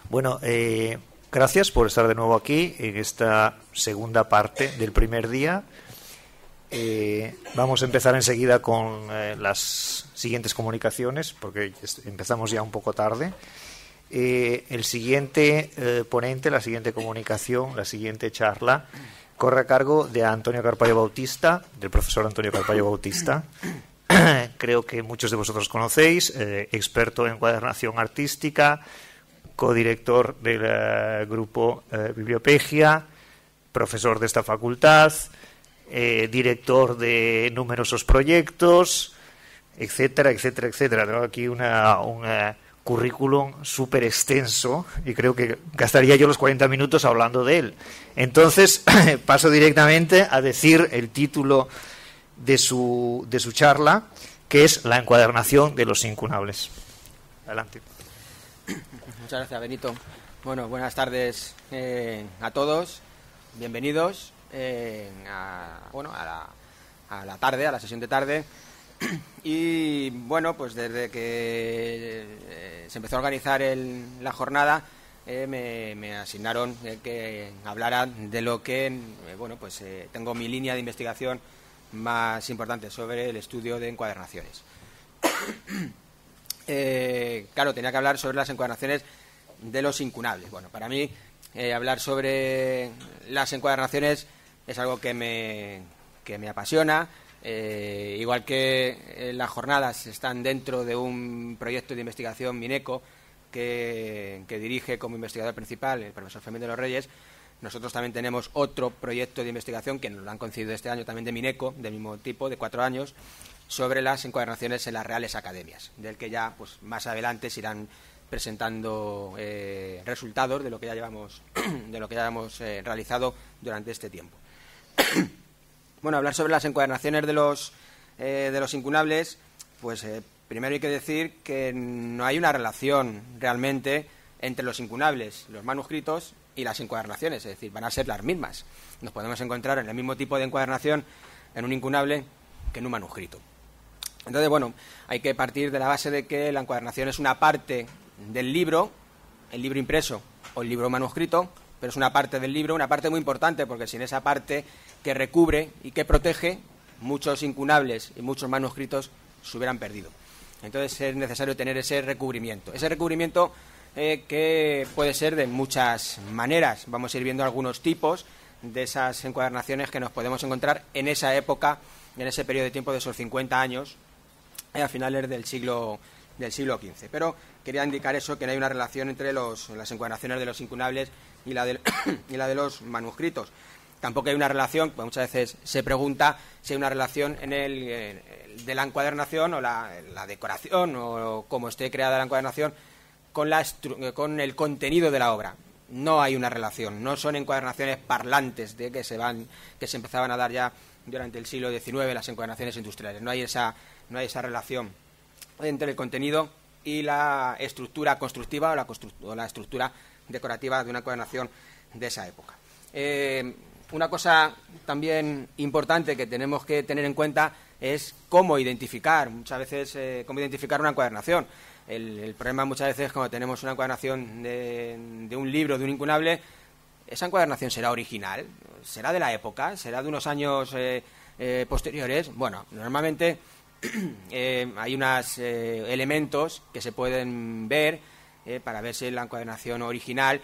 Bueno, gracias por estar de nuevo aquí en esta segunda parte del primer día. Vamos a empezar enseguida con las siguientes comunicaciones, porque empezamos ya un poco tarde. El siguiente ponente, la siguiente comunicación, la siguiente charla, corre a cargo de Antonio Carballo Bautista, del profesor Antonio Carballo Bautista. Creo que muchos de vosotros conocéis, experto en encuadernación artística, codirector del grupo Bibliopegia, profesor de esta facultad, director de numerosos proyectos, etcétera, etcétera, etcétera. Tengo aquí un currículum súper extenso y creo que gastaría yo los 40 minutos hablando de él. Entonces, paso directamente a decir el título de su charla, que es La encuadernación de los incunables. Adelante. Muchas gracias, Benito. Bueno, buenas tardes a todos. Bienvenidos a la tarde, a la sesión de tarde. Y bueno, pues desde que se empezó a organizar la jornada, me asignaron que hablara de lo que, tengo mi línea de investigación más importante sobre el estudio de encuadernaciones. Claro, tenía que hablar sobre las encuadernaciones de los incunables. Bueno, para mí hablar sobre las encuadernaciones es algo que me apasiona. Igual que las jornadas están dentro de un proyecto de investigación Mineco que dirige como investigador principal el profesor Fermín de los Reyes, nosotros también tenemos otro proyecto de investigación que nos lo han concedido este año también de Mineco, del mismo tipo, de 4 años, sobre las encuadernaciones en las Reales Academias, del que ya pues más adelante se irán presentando resultados de lo que ya llevamos realizado durante este tiempo. Bueno, hablar sobre las encuadernaciones de los incunables, pues primero hay que decir que no hay una relación realmente entre los incunables, los manuscritos y las encuadernaciones, es decir, van a ser las mismas. Nos podemos encontrar en el mismo tipo de encuadernación en un incunable que en un manuscrito. Entonces, bueno, hay que partir de la base de que la encuadernación es una parte del libro, el libro impreso o el libro manuscrito, pero es una parte del libro, una parte muy importante, porque sin esa parte que recubre y que protege, muchos incunables y muchos manuscritos se hubieran perdido. Entonces es necesario tener ese recubrimiento. Ese recubrimiento que puede ser de muchas maneras. Vamos a ir viendo algunos tipos de esas encuadernaciones que nos podemos encontrar en esa época, en ese periodo de tiempo de esos 50 años, a finales del siglo XV. Pero quería indicar eso, que no hay una relación entre las encuadernaciones de los incunables y la de los manuscritos. Tampoco hay una relación, pues muchas veces se pregunta si hay una relación de la encuadernación o la decoración o cómo esté creada la encuadernación con el contenido de la obra. No hay una relación, no son encuadernaciones parlantes que se empezaban a dar ya durante el siglo XIX, las encuadernaciones industriales. No hay esa relación entre el contenido y la estructura constructiva o la estructura decorativa de una encuadernación de esa época. Una cosa también importante que tenemos que tener en cuenta es cómo identificar, muchas veces, cómo identificar una encuadernación. El problema muchas veces cuando tenemos una encuadernación de un libro, de un incunable, ¿esa encuadernación será original? ¿Será de la época? ¿Será de unos años posteriores? Bueno, normalmente hay unos elementos que se pueden ver para ver si es la encuadernación original.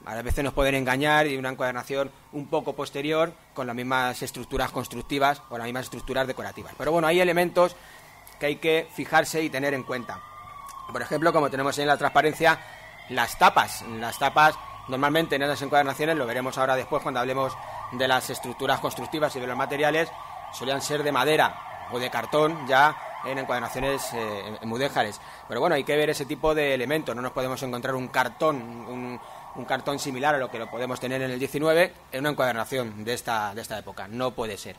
A veces nos pueden engañar y una encuadernación un poco posterior con las mismas estructuras constructivas o las mismas estructuras decorativas. Pero bueno, hay elementos que hay que fijarse y tener en cuenta. Por ejemplo, como tenemos en la transparencia, las tapas. Las tapas normalmente en esas encuadernaciones, lo veremos ahora después cuando hablemos de las estructuras constructivas y de los materiales, solían ser de madera o de cartón ya en encuadernaciones en mudéjares. Pero bueno, hay que ver ese tipo de elementos. No nos podemos encontrar un cartón similar a lo que lo podemos tener en el 19 en una encuadernación de esta época. No puede ser.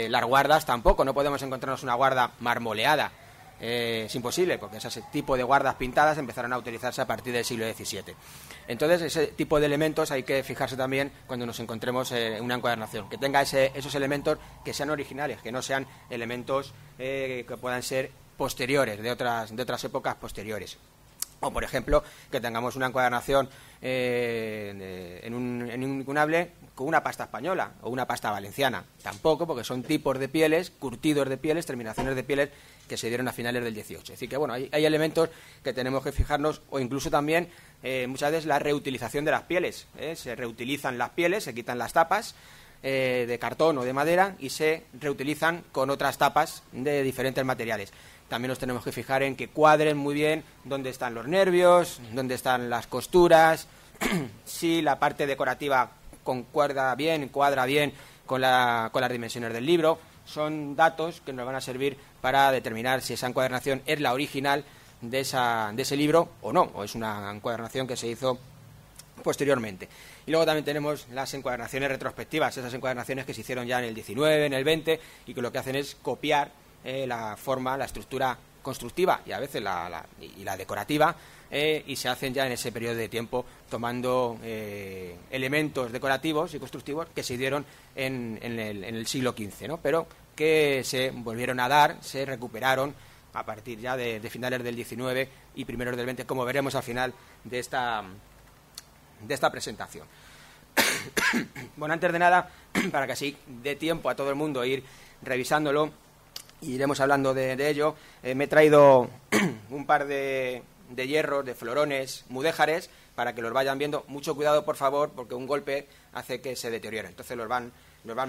Las guardas tampoco. No podemos encontrarnos una guarda marmoleada. Es imposible, porque ese tipo de guardas pintadas empezaron a utilizarse a partir del siglo XVII. Entonces, ese tipo de elementos hay que fijarse también cuando nos encontremos en una encuadernación, que tenga esos elementos que sean originales, que no sean elementos que puedan ser posteriores, de otras épocas posteriores. O, por ejemplo, que tengamos una encuadernación en un incunable con una pasta española o una pasta valenciana. Tampoco, porque son tipos de pieles, curtidos de pieles, terminaciones de pieles que se dieron a finales del 18. Es decir, que bueno, hay elementos que tenemos que fijarnos, o incluso también muchas veces la reutilización de las pieles. Se reutilizan las pieles, se quitan las tapas de cartón o de madera y se reutilizan con otras tapas de diferentes materiales. También nos tenemos que fijar en que cuadren muy bien dónde están los nervios, dónde están las costuras, si la parte decorativa cuadra bien con las dimensiones del libro. Son datos que nos van a servir para determinar si esa encuadernación es la original de ese libro o no, o es una encuadernación que se hizo posteriormente. Y luego también tenemos las encuadernaciones retrospectivas, esas encuadernaciones que se hicieron ya en el 19, en el 20, y que lo que hacen es copiar la forma, la estructura constructiva y a veces la decorativa, y se hacen ya en ese periodo de tiempo tomando elementos decorativos y constructivos que se dieron en el siglo XV, ¿no? Pero que se volvieron a dar, se recuperaron a partir ya de finales del XIX y primeros del XX, como veremos al final de esta presentación. Bueno, antes de nada, para que así dé tiempo a todo el mundo ir revisándolo, y iremos hablando de ello, me he traído un par de hierros, de florones mudéjares, para que los vayan viendo. Mucho cuidado, por favor, porque un golpe hace que se deterioren. Entonces los van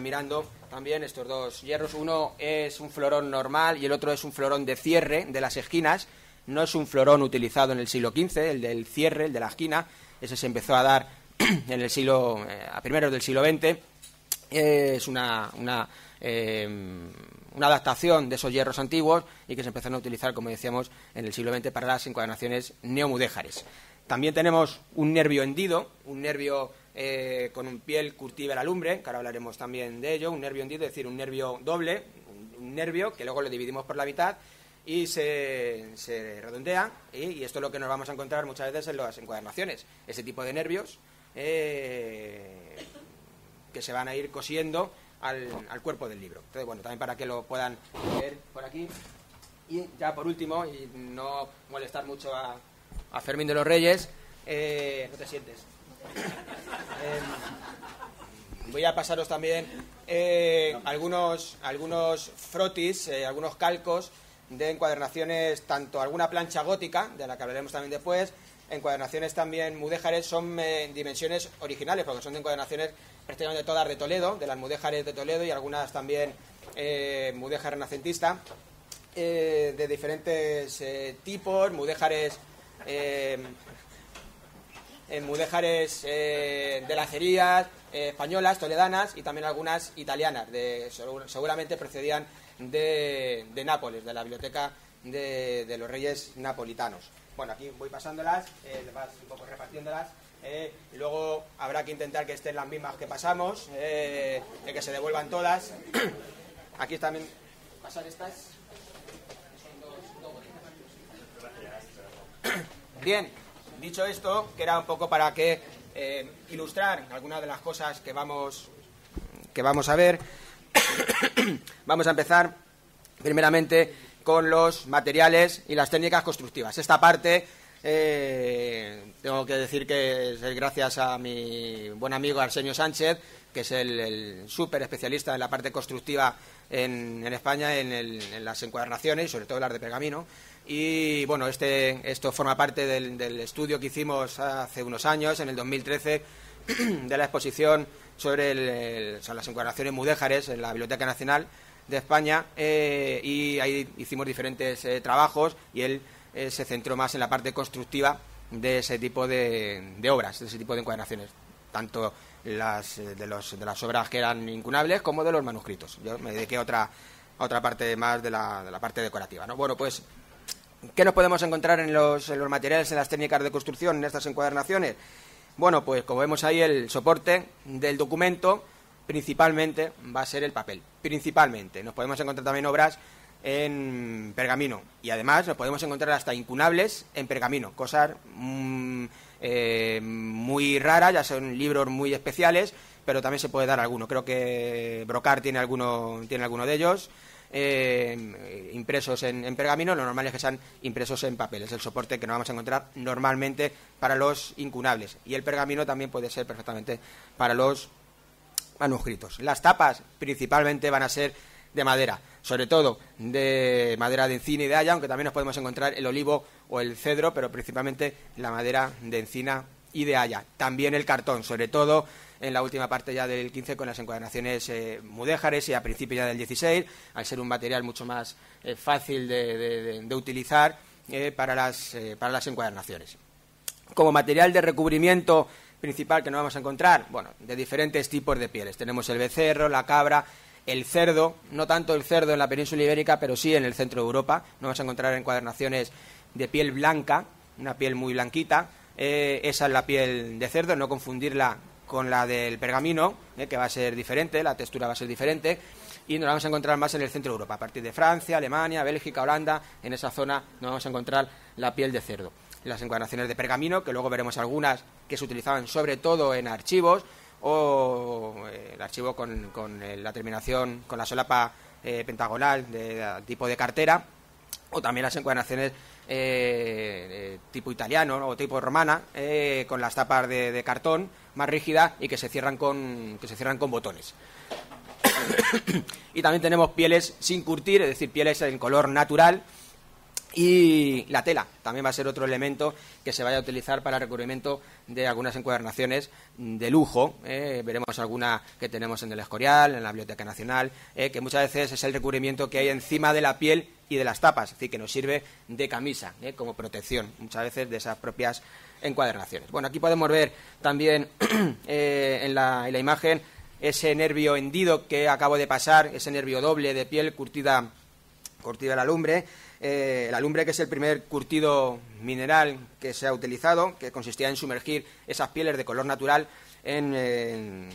mirando también estos dos hierros. Uno es un florón normal y el otro es un florón de cierre de las esquinas. No es un florón utilizado en el siglo XV, el del cierre, el de la esquina. Ese se empezó a dar en el a primeros del siglo XX. Es una adaptación de esos hierros antiguos y que se empezaron a utilizar, como decíamos, en el siglo XX para las encuadernaciones neomudéjares. También tenemos un nervio hendido, un nervio con un piel curtida a la lumbre, que ahora hablaremos también de ello. Un nervio hendido, es decir, un nervio doble, un nervio que luego lo dividimos por la mitad y se redondea, y esto es lo que nos vamos a encontrar muchas veces en las encuadernaciones, ese tipo de nervios que se van a ir cosiendo al cuerpo del libro. Entonces, bueno, también para que lo puedan ver por aquí. Y ya por último, y no molestar mucho a Fermín de los Reyes, no te sientes. Voy a pasaros también algunos frotis, algunos calcos de encuadernaciones, tanto alguna plancha gótica, de la que hablaremos también después, encuadernaciones también mudéjares, son dimensiones originales, porque son de encuadernaciones prácticamente todas de Toledo, de las mudéjares de Toledo, y algunas también mudéjar renacentista, de diferentes tipos, mudéjares de lacerías españolas, toledanas, y también algunas italianas, seguramente procedían de Nápoles, de la biblioteca de los reyes napolitanos. Bueno, aquí voy pasándolas, vas un poco repartiéndolas, y luego habrá que intentar que estén las mismas que pasamos, que se devuelvan todas. Aquí también pasar estas. Bien, dicho esto, que era un poco para que ilustrar algunas de las cosas que vamos a ver. Vamos a empezar primeramente con los materiales y las técnicas constructivas. Esta parte tengo que decir que es gracias a mi buen amigo Arsenio Sánchez, que es el súper especialista en la parte constructiva en España, en las encuadernaciones, sobre todo las de pergamino. Y bueno, esto forma parte del estudio que hicimos hace unos años, en el 2013, de la exposición sobre las encuadernaciones mudéjares en la Biblioteca Nacional de España, y ahí hicimos diferentes trabajos, y él se centró más en la parte constructiva de ese tipo de obras, de ese tipo de encuadernaciones, tanto de las obras que eran incunables como de los manuscritos. Yo me dediqué a otra parte más de la parte decorativa, ¿no? Bueno, pues, ¿qué nos podemos encontrar en los materiales, en las técnicas de construcción, en estas encuadernaciones? Bueno, pues como vemos ahí, el soporte del documento principalmente va a ser el papel. Principalmente. Nos podemos encontrar también obras en pergamino, y además nos podemos encontrar hasta incunables en pergamino, cosas muy raras, ya son libros muy especiales, pero también se puede dar alguno. Creo que Brocard tiene alguno de ellos. impresos en pergamino, lo normal es que sean impresos en papel. Es el soporte que nos vamos a encontrar normalmente para los incunables. Y el pergamino también puede ser perfectamente para los manuscritos. Las tapas principalmente van a ser de madera, sobre todo de madera de encina y de haya, aunque también nos podemos encontrar el olivo o el cedro, pero principalmente la madera de encina y de haya. También el cartón, sobre todo en la última parte ya del 15 con las encuadernaciones mudéjares y a principios ya del 16, al ser un material mucho más fácil de utilizar para las encuadernaciones. Como material de recubrimiento principal que nos vamos a encontrar, bueno, de diferentes tipos de pieles. Tenemos el becerro, la cabra, el cerdo, no tanto el cerdo en la península ibérica, pero sí en el centro de Europa. Nos vamos a encontrar encuadernaciones de piel blanca, una piel muy blanquita. Esa es la piel de cerdo, no confundirla con la del pergamino, que va a ser diferente, la textura va a ser diferente, y nos la vamos a encontrar más en el centro de Europa, a partir de Francia, Alemania, Bélgica, Holanda. En esa zona nos vamos a encontrar la piel de cerdo. Las encuadernaciones de pergamino, que luego veremos algunas que se utilizaban sobre todo en archivos, o el archivo con la terminación, con la solapa pentagonal de tipo de cartera, o también las encuadernaciones tipo italiano, ¿no?, o tipo romana, con las tapas de cartón más rígidas y que se cierran con botones. Y también tenemos pieles sin curtir, es decir, pieles en color natural. Y la tela también va a ser otro elemento que se vaya a utilizar para el recubrimiento de algunas encuadernaciones de lujo. Veremos alguna que tenemos en el Escorial, en la Biblioteca Nacional, que muchas veces es el recubrimiento que hay encima de la piel y de las tapas, es decir, que nos sirve de camisa, como protección, muchas veces de esas propias encuadernaciones. Bueno, aquí podemos ver también en la imagen ese nervio hendido que acabo de pasar, ese nervio doble de piel curtida a la lumbre. El alumbre, que es el primer curtido mineral que se ha utilizado, que consistía en sumergir esas pieles de color natural en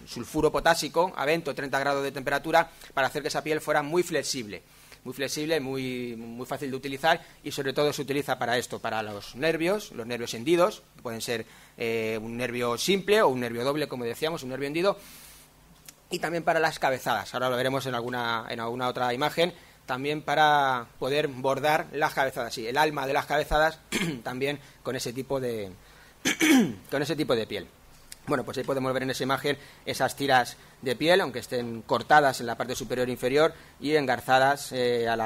sulfuro potásico a 20 o 30 grados de temperatura para hacer que esa piel fuera muy flexible, muy fácil de utilizar, y sobre todo se utiliza para esto, para los nervios hendidos, que pueden ser un nervio simple o un nervio doble, como decíamos, un nervio hendido, y también para las cabezadas. Ahora lo veremos en alguna otra imagen. También para poder bordar las cabezadas, sí, el alma de las cabezadas también con ese tipo de piel. Bueno, pues ahí podemos ver en esa imagen esas tiras de piel, aunque estén cortadas en la parte superior e inferior y engarzadas a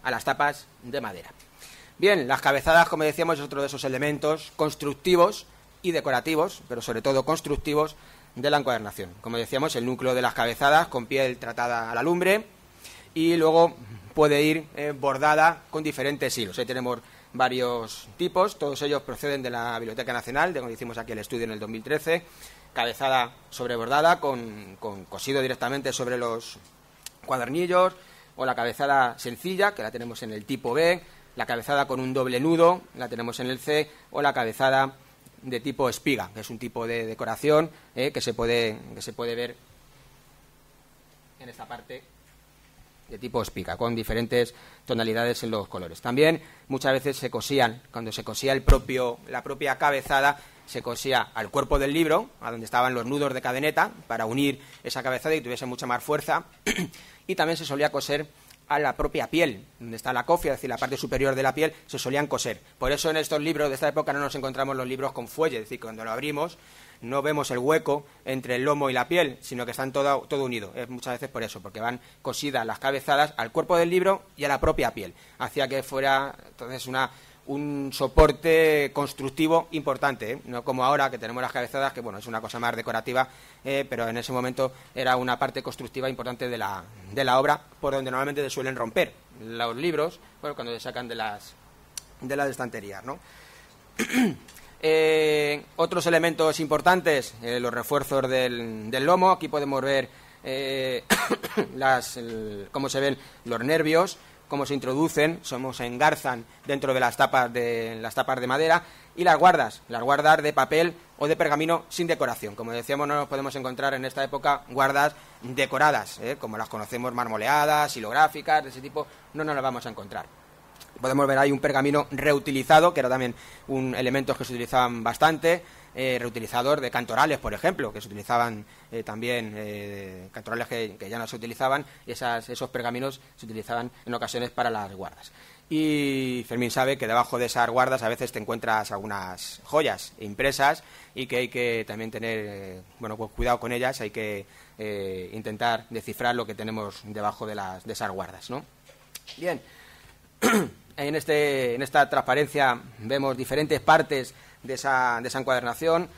las tapas de madera. Bien, las cabezadas, como decíamos, es otro de esos elementos constructivos y decorativos, pero sobre todo constructivos, de la encuadernación. Como decíamos, el núcleo de las cabezadas con piel tratada a la lumbre, y luego puede ir bordada con diferentes hilos. Ahí tenemos varios tipos, todos ellos proceden de la Biblioteca Nacional, de donde hicimos aquí el estudio en el 2013. Cabezada sobrebordada con cosido directamente sobre los cuadernillos, o la cabezada sencilla, que la tenemos en el tipo B, la cabezada con un doble nudo, la tenemos en el C, o la cabezada de tipo espiga, que es un tipo de decoración que se puede ver en esta parte, de tipo espiga, con diferentes tonalidades en los colores. También muchas veces se cosían, cuando se cosía la propia cabezada, se cosía al cuerpo del libro, a donde estaban los nudos de cadeneta, para unir esa cabezada y tuviese mucha más fuerza, y también se solía coser a la propia piel, donde está la cofia, es decir, la parte superior de la piel, se solían coser. Por eso en estos libros de esta época no nos encontramos los libros con fuelle, es decir, cuando lo abrimos no vemos el hueco entre el lomo y la piel, sino que están todo unido. Es muchas veces por eso, porque van cosidas las cabezadas al cuerpo del libro y a la propia piel. Hacía que fuera entonces un soporte constructivo importante, no como ahora que tenemos las cabezadas, que bueno, es una cosa más decorativa, pero en ese momento era una parte constructiva importante de la obra, por donde normalmente se suelen romper los libros, bueno, cuando se sacan de las estanterías, ¿no? Otros elementos importantes, los refuerzos del lomo. Aquí podemos ver cómo se ven los nervios, cómo se introducen, cómo se engarzan dentro de las tapas de madera, y las guardas de papel o de pergamino sin decoración. Como decíamos, no nos podemos encontrar en esta época guardas decoradas, como las conocemos, marmoleadas, hilográficas, de ese tipo, no nos las vamos a encontrar. Podemos ver ahí un pergamino reutilizado, que era también un elemento que se utilizaban bastante, reutilizados de cantorales, por ejemplo, que se utilizaban también, cantorales que ya no se utilizaban, y esos pergaminos se utilizaban en ocasiones para las guardas. Y Fermín sabe que debajo de esas guardas a veces te encuentras algunas joyas impresas y que hay que también tener pues cuidado con ellas, hay que intentar descifrar lo que tenemos debajo de esas guardas, ¿no? Bien, en esta transparencia vemos diferentes partes de esa encuadernación,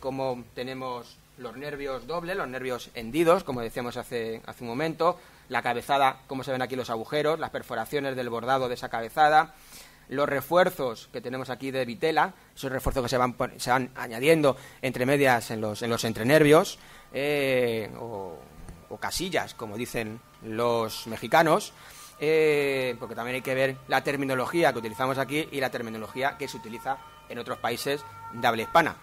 como tenemos los nervios dobles, los nervios hendidos, como decíamos hace un momento, la cabezada, como se ven aquí los agujeros, las perforaciones del bordado de esa cabezada, los refuerzos que tenemos aquí de vitela, esos refuerzos que se van añadiendo entre medias en los entrenervios, o casillas, como dicen los mexicanos, porque también hay que ver la terminología que utilizamos aquí y la terminología que se utiliza en otros países de habla hispana.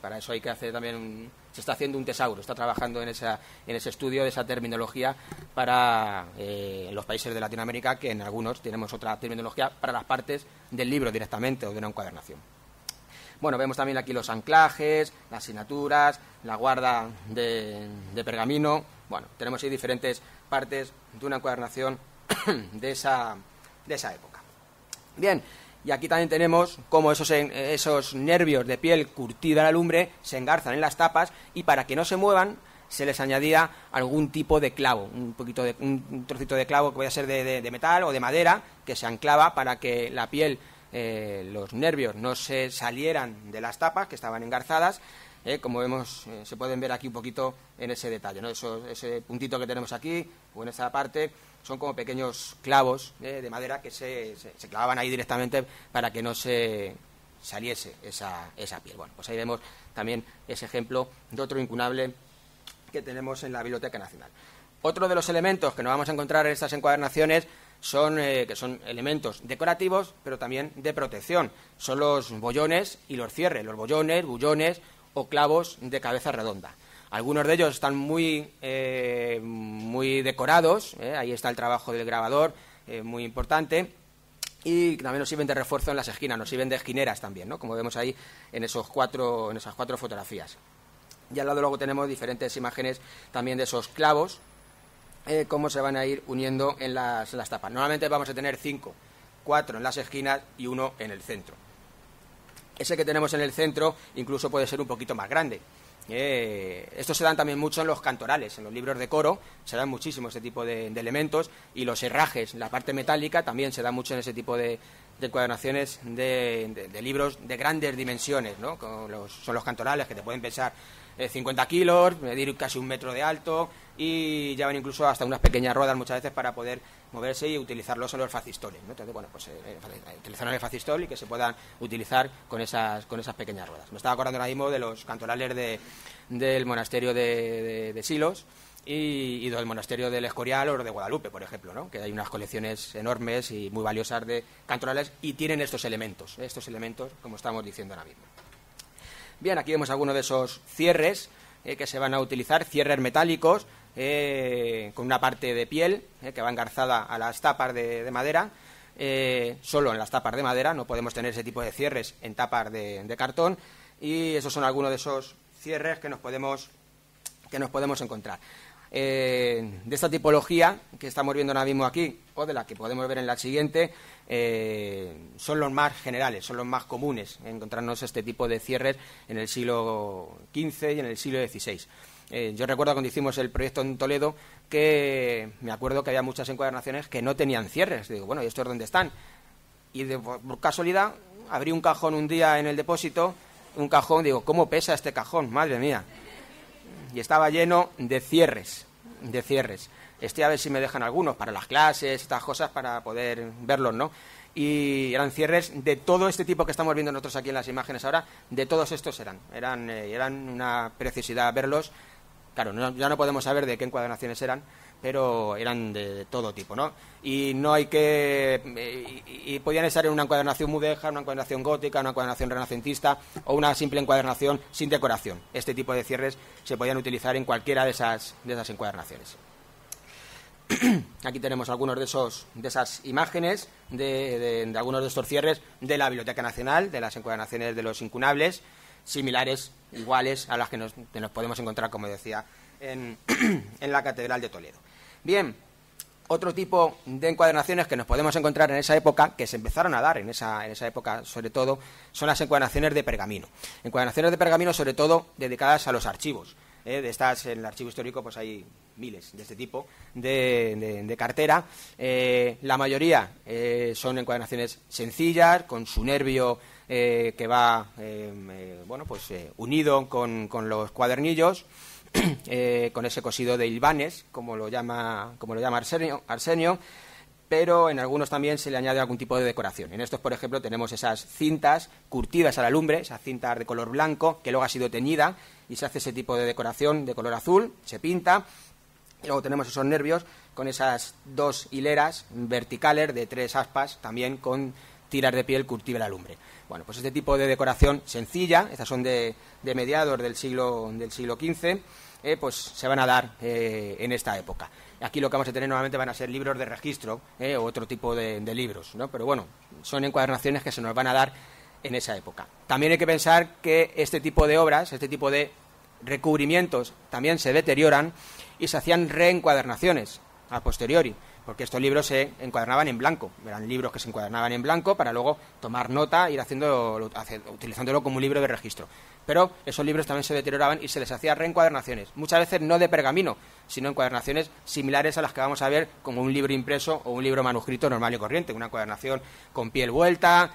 Para eso hay que hacer también se está haciendo un tesauro, está trabajando en ese estudio de esa terminología para los países de Latinoamérica, que en algunos tenemos otra terminología para las partes del libro directamente o de una encuadernación. Bueno, vemos también aquí los anclajes, las asignaturas, la guarda de pergamino. Bueno, tenemos ahí diferentes partes de una encuadernación de esa época. Bien, y aquí también tenemos cómo esos nervios de piel curtida a la lumbre se engarzan en las tapas, y para que no se muevan se les añadía algún tipo de clavo, un trocito de clavo que puede ser de metal o de madera, que se anclaba para que la piel, los nervios no se salieran de las tapas que estaban engarzadas. Como vemos, se pueden ver aquí un poquito en ese detalle, ¿no? Ese puntito que tenemos aquí o en esa parte son como pequeños clavos de madera que se clavaban ahí directamente para que no se saliese esa piel. Bueno, pues ahí vemos también ese ejemplo de otro incunable que tenemos en la Biblioteca Nacional. Otro de los elementos que nos vamos a encontrar en estas encuadernaciones que son elementos decorativos, pero también de protección. Son los bollones y los cierres, los bollones, bullones o clavos de cabeza redonda. Algunos de ellos están muy decorados, ahí está el trabajo del grabador, muy importante, y también nos sirven de refuerzo en las esquinas, nos sirven de esquineras también, ¿no? Como vemos ahí en esas cuatro fotografías. Y al lado luego tenemos diferentes imágenes también de esos clavos, cómo se van a ir uniendo en las tapas. Normalmente vamos a tener 5, 4 en las esquinas y 1 en el centro. Ese que tenemos en el centro incluso puede ser un poquito más grande. Estos se dan también mucho en los cantorales, en los libros de coro, se dan muchísimo este tipo de elementos, y los herrajes, la parte metálica, también se da mucho en ese tipo de encuadernaciones de libros de grandes dimensiones, ¿no? Son los cantorales, que te pueden pesar 50 kilos, medir casi 1 metro de alto, y llevan incluso hasta unas pequeñas ruedas muchas veces para poder moverse y utilizarlos en los facistoles, ¿no? Entonces, bueno, pues utilizarlos en el facistol y que se puedan utilizar con esas pequeñas ruedas. Me estaba acordando ahora mismo de los cantorales del monasterio de Silos y del monasterio del Escorial o de Guadalupe, por ejemplo, ¿no? Que hay unas colecciones enormes y muy valiosas de cantorales y tienen estos elementos como estamos diciendo ahora mismo. Bien, aquí vemos algunos de esos cierres que se van a utilizar, cierres metálicos con una parte de piel que va engarzada a las tapas de madera, solo en las tapas de madera, no podemos tener ese tipo de cierres en tapas de cartón, y esos son algunos de esos cierres que nos podemos encontrar. De esta tipología que estamos viendo ahora mismo aquí, o de la que podemos ver en la siguiente, son los más generales, son los más comunes encontrarnos este tipo de cierres en el siglo XV y en el siglo XVI. Yo recuerdo cuando hicimos el proyecto en Toledo que me acuerdo que había muchas encuadernaciones que no tenían cierres. Digo, bueno, ¿y estos dónde están? Y por casualidad abrí un cajón un día en el depósito, un cajón, digo, ¿cómo pesa este cajón? Madre mía. Y estaba lleno de cierres. A ver si me dejan algunos para las clases, estas cosas, para poder verlos, ¿no? Y eran cierres de todo este tipo que estamos viendo nosotros aquí en las imágenes ahora, de todos estos eran una preciosidad verlos. Claro, ya no podemos saber de qué encuadernaciones eran, pero eran de todo tipo, ¿no? Y no hay que... Y podían estar en una encuadernación mudéjar, una encuadernación gótica, una encuadernación renacentista o una simple encuadernación sin decoración. Este tipo de cierres se podían utilizar en cualquiera de esas encuadernaciones. Aquí tenemos algunos de esas imágenes de algunos de estos cierres de la Biblioteca Nacional, de las encuadernaciones de los incunables. similares, iguales a las que nos podemos encontrar, como decía, en la Catedral de Toledo. Bien, otro tipo de encuadernaciones que nos podemos encontrar en esa época, que se empezaron a dar en esa época sobre todo, son las encuadernaciones de pergamino. Encuadernaciones de pergamino sobre todo dedicadas a los archivos. De estas, en el archivo histórico pues hay miles de este tipo de cartera. La mayoría son encuadernaciones sencillas, con su nervio que va unido con los cuadernillos, con ese cosido de hilvanes, como lo llama Arsenio, pero en algunos también se le añade algún tipo de decoración. En estos, por ejemplo, tenemos esas cintas curtidas a la lumbre, esas cintas de color blanco, que luego ha sido teñida, y se hace ese tipo de decoración de color azul, se pinta, y luego tenemos esos nervios con esas 2 hileras verticales de 3 aspas, también con tiras de piel curtida a la lumbre. Bueno, pues este tipo de decoración sencilla, estas son de mediados del siglo XV, pues se van a dar en esta época. Aquí lo que vamos a tener nuevamente van a ser libros de registro o otro tipo de libros, ¿no? Pero bueno, son encuadernaciones que se nos van a dar en esa época. También hay que pensar que este tipo de obras, este tipo de recubrimientos también se deterioran y se hacían reencuadernaciones a posteriori, porque estos libros se encuadernaban en blanco, eran libros que se encuadernaban en blanco para luego tomar nota e ir utilizándolo como un libro de registro. Pero esos libros también se deterioraban y se les hacía reencuadernaciones, muchas veces no de pergamino, sino encuadernaciones similares a las que vamos a ver como un libro impreso o un libro manuscrito normal y corriente, una encuadernación con piel vuelta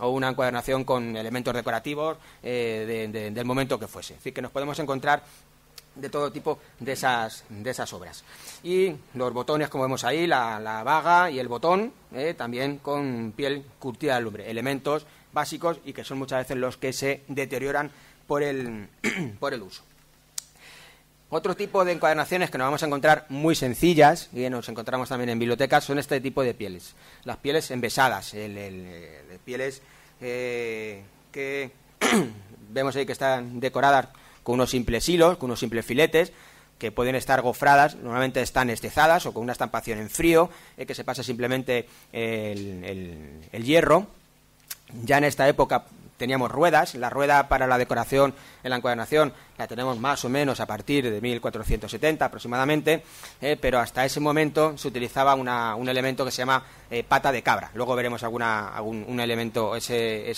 o una encuadernación con elementos decorativos del momento que fuese. Es decir, que nos podemos encontrar de todo tipo de esas obras. Y los botones, como vemos ahí, la vaga y el botón, también con piel curtida de lumbre, elementos básicos y que son muchas veces los que se deterioran por el uso. Otro tipo de encuadernaciones que nos vamos a encontrar muy sencillas, y nos encontramos también en bibliotecas, son este tipo de pieles. Las pieles envesadas, pieles que vemos ahí que están decoradas con unos simples hilos, con unos simples filetes, que pueden estar gofradas, normalmente están estezadas o con una estampación en frío, que se pasa simplemente el hierro. Ya en esta época teníamos ruedas, la rueda para la decoración en la encuadernación la tenemos más o menos a partir de 1470 aproximadamente, pero hasta ese momento se utilizaba un elemento que se llama pata de cabra. Luego veremos un elemento, ese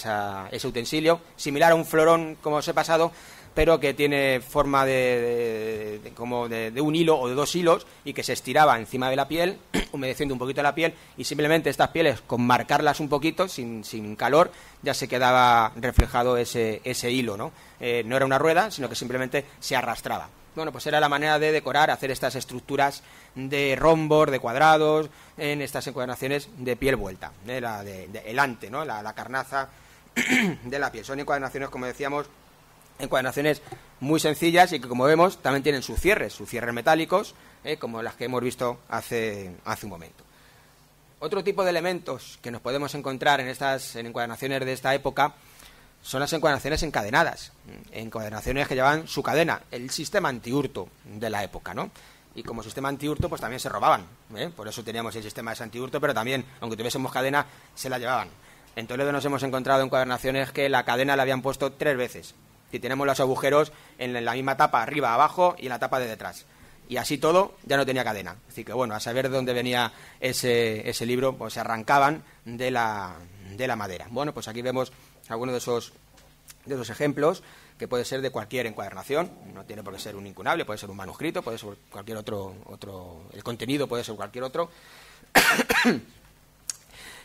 utensilio, similar a un florón como os he pasado, pero que tiene forma de un hilo o de 2 hilos y que se estiraba encima de la piel, humedeciendo un poquito la piel, y simplemente estas pieles, con marcarlas un poquito, sin calor, ya se quedaba reflejado ese hilo, ¿no? No era una rueda, sino que simplemente se arrastraba. Bueno, pues era la manera de decorar, hacer estas estructuras de rombos, de cuadrados, en estas encuadernaciones de piel vuelta, el ante, ¿no? La carnaza de la piel. Son encuadernaciones, como decíamos, encuadernaciones muy sencillas y que, como vemos, también tienen sus cierres metálicos, como las que hemos visto hace un momento. Otro tipo de elementos que nos podemos encontrar en encuadernaciones de esta época son las encuadernaciones encadenadas, encuadernaciones que llevan su cadena, el sistema antihurto de la época, ¿no? Y como sistema antihurto, pues también se robaban, por eso teníamos el sistema de antihurto, pero también, aunque tuviésemos cadena, se la llevaban. En Toledo nos hemos encontrado encuadernaciones que la cadena la habían puesto 3 veces. Y tenemos los agujeros en la misma tapa, arriba, abajo y en la tapa de detrás. Y así todo ya no tenía cadena. Así que bueno, a saber de dónde venía ese libro, pues se arrancaban de la madera. Bueno, pues aquí vemos algunos de esos ejemplos, que puede ser de cualquier encuadernación, no tiene por qué ser un incunable, puede ser un manuscrito, puede ser cualquier otro, el contenido puede ser cualquier otro.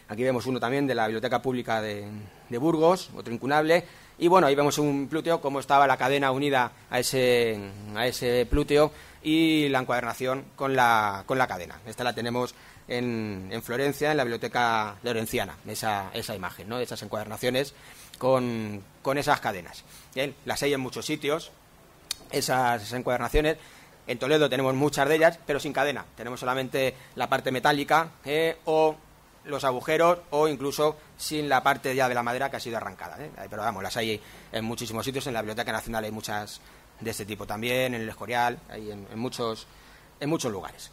Aquí vemos uno también de la Biblioteca Pública de Burgos, otro incunable. Y bueno, ahí vemos un plúteo, cómo estaba la cadena unida a ese plúteo y la encuadernación con la cadena. Esta la tenemos en Florencia, en la Biblioteca Lorenciana, esa imagen, ¿no? Esas encuadernaciones con esas cadenas. Bien, las hay en muchos sitios, esas encuadernaciones. En Toledo tenemos muchas de ellas, pero sin cadena. Tenemos solamente la parte metálica o los agujeros, o incluso sin la parte ya de la madera que ha sido arrancada, pero vamos, las hay en muchísimos sitios. En la Biblioteca Nacional hay muchas de este tipo también, en el Escorial, hay en muchos lugares.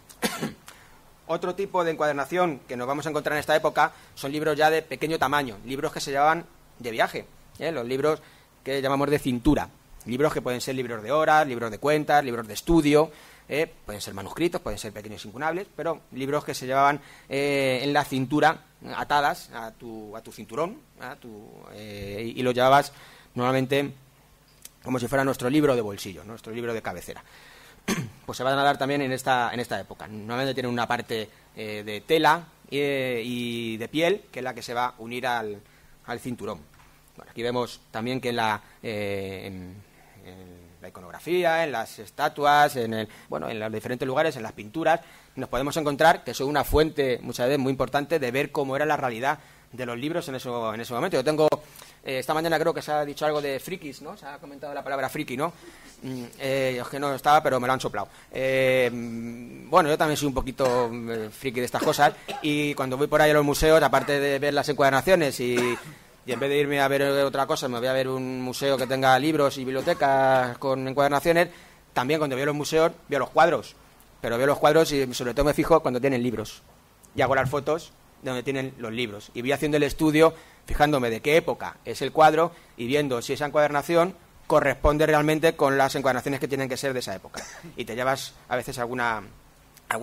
Otro tipo de encuadernación que nos vamos a encontrar en esta época son libros ya de pequeño tamaño, libros que se llevaban de viaje, los libros que llamamos de cintura. Libros que pueden ser libros de horas, libros de cuentas, libros de estudio, pueden ser manuscritos, pueden ser pequeños incunables, pero libros que se llevaban en la cintura, atadas a tu cinturón, y los llevabas normalmente como si fuera nuestro libro de bolsillo, nuestro libro de cabecera. Pues se van a dar también en esta época. Normalmente tienen una parte de tela y de piel, que es la que se va a unir al cinturón. Bueno, aquí vemos también que en la iconografía, en las estatuas, en los diferentes lugares, en las pinturas, nos podemos encontrar que son una fuente muchas veces muy importante de ver cómo era la realidad de los libros en ese momento. Yo tengo, esta mañana creo que se ha dicho algo de frikis, ¿no? Se ha comentado la palabra friki, ¿no? Es que no estaba, pero me lo han soplado. Bueno, yo también soy un poquito friki de estas cosas, y cuando voy por ahí a los museos, aparte de ver las encuadernaciones y en vez de irme a ver otra cosa, me voy a ver un museo que tenga libros y bibliotecas con encuadernaciones, también cuando veo los museos veo los cuadros, pero veo los cuadros y sobre todo me fijo cuando tienen libros, y hago las fotos de donde tienen los libros, y voy haciendo el estudio fijándome de qué época es el cuadro y viendo si esa encuadernación corresponde realmente con las encuadernaciones que tienen que ser de esa época, y te llevas a veces alguna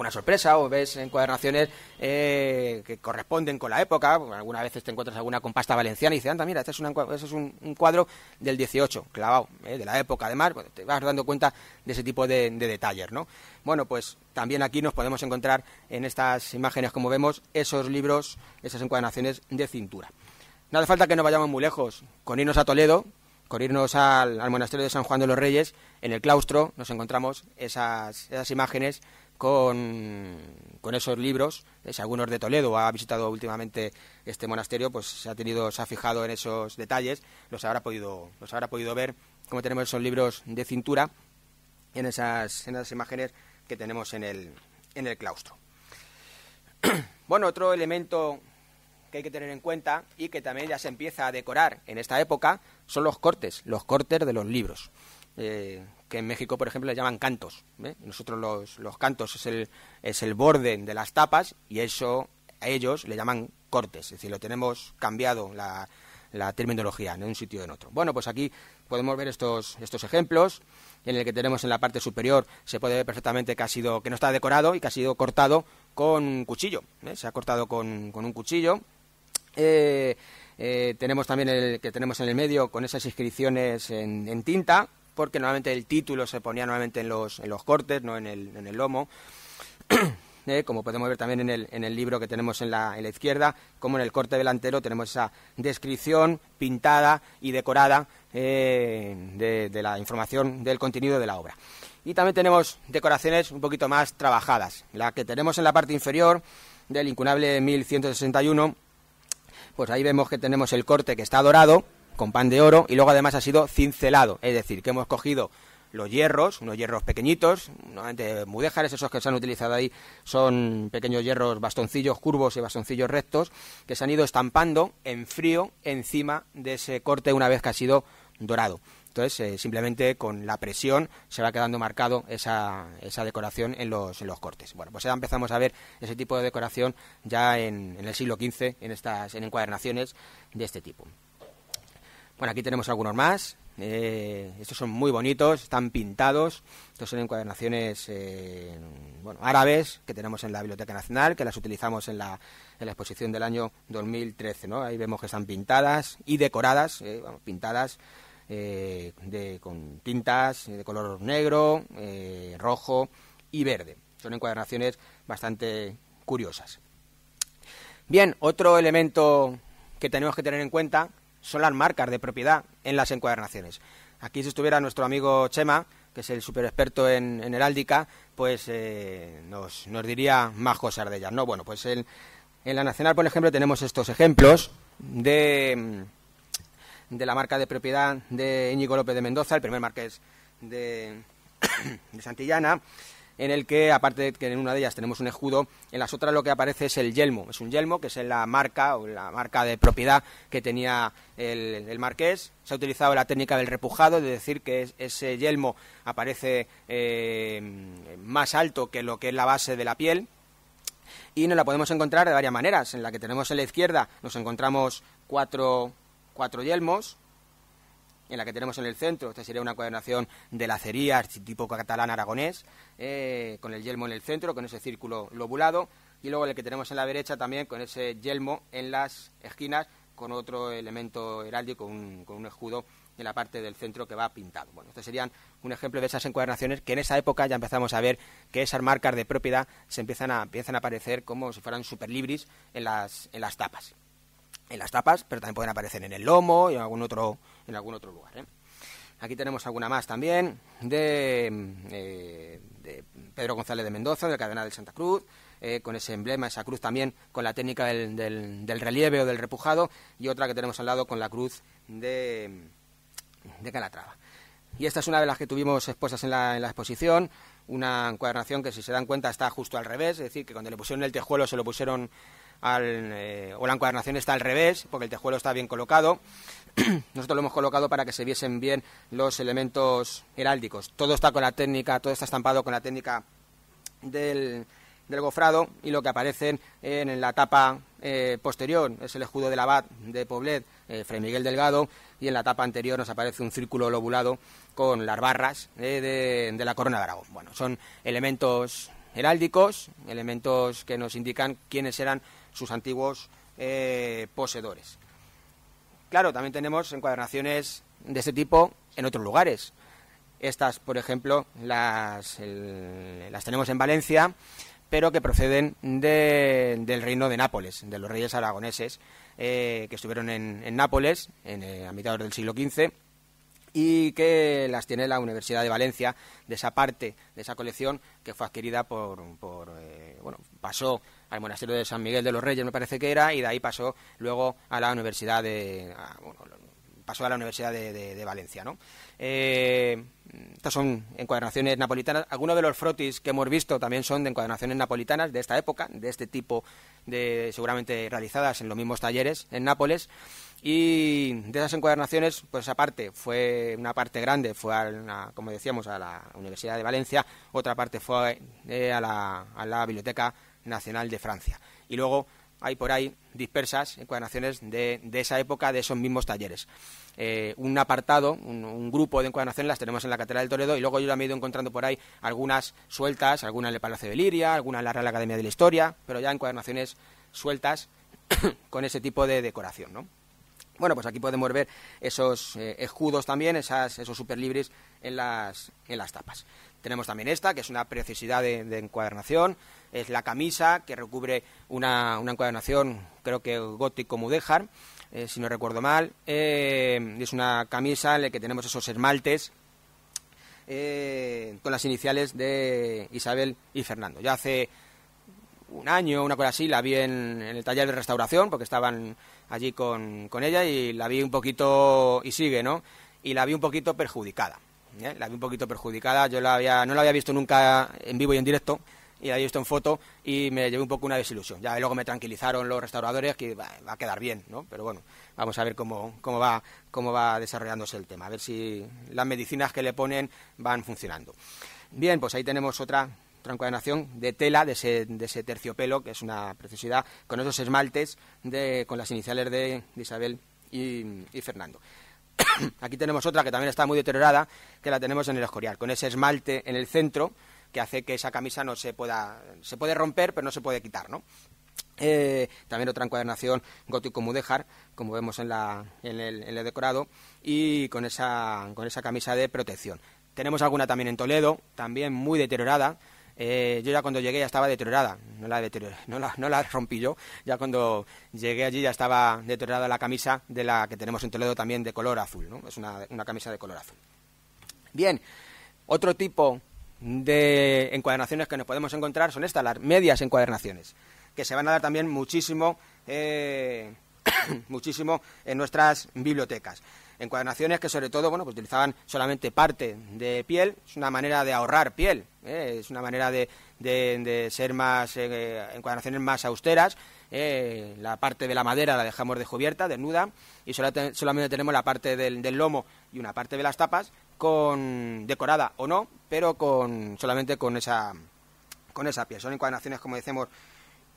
sorpresa, o ves encuadernaciones que corresponden con la época. Algunas veces te encuentras alguna con pasta valenciana y dices, anda, mira, este es un cuadro del 18, clavado, de la época. Además, bueno, te vas dando cuenta de ese tipo de detalles, ¿no? Bueno, pues también aquí nos podemos encontrar en estas imágenes, como vemos, esos libros, esas encuadernaciones de cintura. No hace falta que nos vayamos muy lejos, con irnos a Toledo, con irnos al monasterio de San Juan de los Reyes. En el claustro nos encontramos esas imágenes con esos libros. Si alguno de Toledo ha visitado últimamente este monasterio, pues se ha fijado en esos detalles, los habrá podido ver, como tenemos esos libros de cintura en esas imágenes que tenemos en el claustro. Bueno, otro elemento que hay que tener en cuenta, y que también ya se empieza a decorar en esta época, son los cortes de los libros. Que en México, por ejemplo, le llaman cantos. Nosotros los cantos es el borde de las tapas, y eso a ellos le llaman cortes. Es decir, lo tenemos cambiado la terminología de un sitio en otro. Bueno, pues aquí podemos ver estos ejemplos, en el que tenemos en la parte superior, se puede ver perfectamente que no está decorado y que ha sido cortado con un cuchillo. Se ha cortado con un cuchillo. Tenemos también el que tenemos en el medio con esas inscripciones en tinta, porque normalmente el título se ponía normalmente en los cortes, no en el lomo. Como podemos ver también en el libro que tenemos en la izquierda, como en el corte delantero tenemos esa descripción pintada y decorada de la información del contenido de la obra. Y también tenemos decoraciones un poquito más trabajadas. La que tenemos en la parte inferior del incunable 1161, pues ahí vemos que tenemos el corte que está dorado, con pan de oro, y luego además ha sido cincelado, es decir, que hemos cogido los hierros, unos hierros pequeñitos, normalmente mudéjares, esos que se han utilizado ahí son pequeños hierros, bastoncillos curvos y bastoncillos rectos, que se han ido estampando en frío encima de ese corte una vez que ha sido dorado. Entonces, simplemente con la presión se va quedando marcado esa decoración en los cortes. Bueno, pues ya empezamos a ver ese tipo de decoración ya en el siglo XV, en encuadernaciones de este tipo. Bueno, aquí tenemos algunos más. Estos son muy bonitos, están pintados. Estos son encuadernaciones árabes que tenemos en la Biblioteca Nacional, que las utilizamos en la exposición del año 2013, ¿no? Ahí vemos que están pintadas y decoradas, pintadas con tintas de color negro, rojo y verde. Son encuadernaciones bastante curiosas. Bien, otro elemento que tenemos que tener en cuenta son las marcas de propiedad en las encuadernaciones. Aquí, si estuviera nuestro amigo Chema, que es el super experto en heráldica, pues nos diría más cosas de ellas, ¿no? Bueno, pues en la Nacional, por ejemplo, tenemos estos ejemplos de la marca de propiedad de Íñigo López de Mendoza, el primer marqués de Santillana, en el que, aparte de que en una de ellas tenemos un escudo, en las otras lo que aparece es el yelmo. Es un yelmo que es la marca de propiedad que tenía el marqués. Se ha utilizado la técnica del repujado, es decir, que ese yelmo aparece más alto que lo que es la base de la piel, y nos la podemos encontrar de varias maneras. En la que tenemos en la izquierda nos encontramos cuatro yelmos, en la que tenemos en el centro, esta sería una encuadernación de lacería tipo catalán aragonés, con el yelmo en el centro, con ese círculo lobulado, y luego el que tenemos en la derecha también con ese yelmo en las esquinas, con otro elemento heráldico, con un escudo en la parte del centro que va pintado. Bueno, estos serían un ejemplo de esas encuadernaciones que en esa época ya empezamos a ver que esas marcas de propiedad se empiezan a aparecer como si fueran superlibris en las tapas. En las tapas, pero también pueden aparecer en el lomo y en algún otro lugar, ¿eh? Aquí tenemos alguna más también de Pedro González de Mendoza, del Cardenal de Santa Cruz, con ese emblema, esa cruz también con la técnica del relieve o del repujado, y otra que tenemos al lado con la cruz de Calatrava. Y esta es una de las que tuvimos expuestas en la exposición, una encuadernación que, si se dan cuenta, está justo al revés, es decir, que cuando le pusieron el tejuelo se lo pusieron o la encuadernación está al revés, porque el tejuelo está bien colocado. Nosotros lo hemos colocado para que se viesen bien los elementos heráldicos. Todo está con la técnica, todo está estampado con la técnica del gofrado, y lo que aparecen en la tapa posterior es el escudo del abad de Poblet, Fray Miguel Delgado, y en la tapa anterior nos aparece un círculo lobulado con las barras de la corona de Aragón. Bueno, son elementos heráldicos, elementos que nos indican quiénes eran sus antiguos poseedores. Claro, también tenemos encuadernaciones de este tipo en otros lugares. Estas, por ejemplo, las tenemos en Valencia, pero que proceden del reino de Nápoles, de los reyes aragoneses, que estuvieron en Nápoles a mitad del siglo XV, y que las tiene la Universidad de Valencia, de esa parte de esa colección que fue adquirida pasó al monasterio de San Miguel de los Reyes, me parece que era, y de ahí pasó luego a la Universidad de Valencia, ¿no? Estas son encuadernaciones napolitanas. Algunos de los frotis que hemos visto también son de encuadernaciones napolitanas de esta época, de este tipo, seguramente realizadas en los mismos talleres en Nápoles. Y de esas encuadernaciones, pues esa parte fue una parte grande, fue como decíamos, a la Universidad de Valencia, otra parte fue a la Biblioteca Nacional de Francia. Y luego hay por ahí dispersas encuadernaciones de esa época, de esos mismos talleres. Un apartado, un grupo de encuadernaciones las tenemos en la Catedral de Toledo, y luego yo ya me he ido encontrando por ahí algunas sueltas, algunas en el Palacio de Liria, algunas en la Real Academia de la Historia, pero ya encuadernaciones sueltas con ese tipo de decoración, ¿no? Bueno, pues aquí podemos ver esos escudos también, esos superlibris en las tapas. Tenemos también esta, que es una preciosidad de encuadernación, es la camisa que recubre una encuadernación, creo que gótico mudéjar, si no recuerdo mal. Es una camisa en la que tenemos esos esmaltes con las iniciales de Isabel y Fernando. Ya hace un año, una cosa así, la vi en el taller de restauración, porque estaban allí con ella, y la vi un poquito, y sigue, ¿no? Y la vi un poquito perjudicada, la vi un poquito perjudicada. Yo no la había visto nunca en vivo y en directo, y la había visto en foto, y me llevé un poco una desilusión. Ya luego me tranquilizaron los restauradores que va a quedar bien, ¿no? Pero bueno, vamos a ver cómo va desarrollándose el tema, a ver si las medicinas que le ponen van funcionando. Bien, pues ahí tenemos otra encuadernación de tela, de ese terciopelo, que es una preciosidad, con esos esmaltes con las iniciales de Isabel y Fernando. Aquí tenemos otra que también está muy deteriorada, que la tenemos en el Escorial, con ese esmalte en el centro, que hace que esa camisa se puede romper, pero no se puede quitar, ¿no? También otra encuadernación gótico mudéjar, como vemos en el decorado, y con esa camisa de protección. Tenemos alguna también en Toledo, también muy deteriorada. Yo ya cuando llegué ya estaba deteriorada, no la rompí yo, ya cuando llegué allí ya estaba deteriorada la camisa de la que tenemos en Toledo, también de color azul, ¿no? Es una camisa de color azul. Bien, otro tipo de encuadernaciones que nos podemos encontrar son estas, las medias encuadernaciones, que se van a dar también muchísimo en nuestras bibliotecas. Encuadernaciones que sobre todo, pues utilizaban solamente parte de piel. Es una manera de ahorrar piel, es una manera de ser más, encuadernaciones más austeras. La parte de la madera la dejamos descubierta, desnuda, y solamente tenemos la parte del lomo y una parte de las tapas decorada o no, pero solamente con esa piel. Son encuadernaciones, como decimos,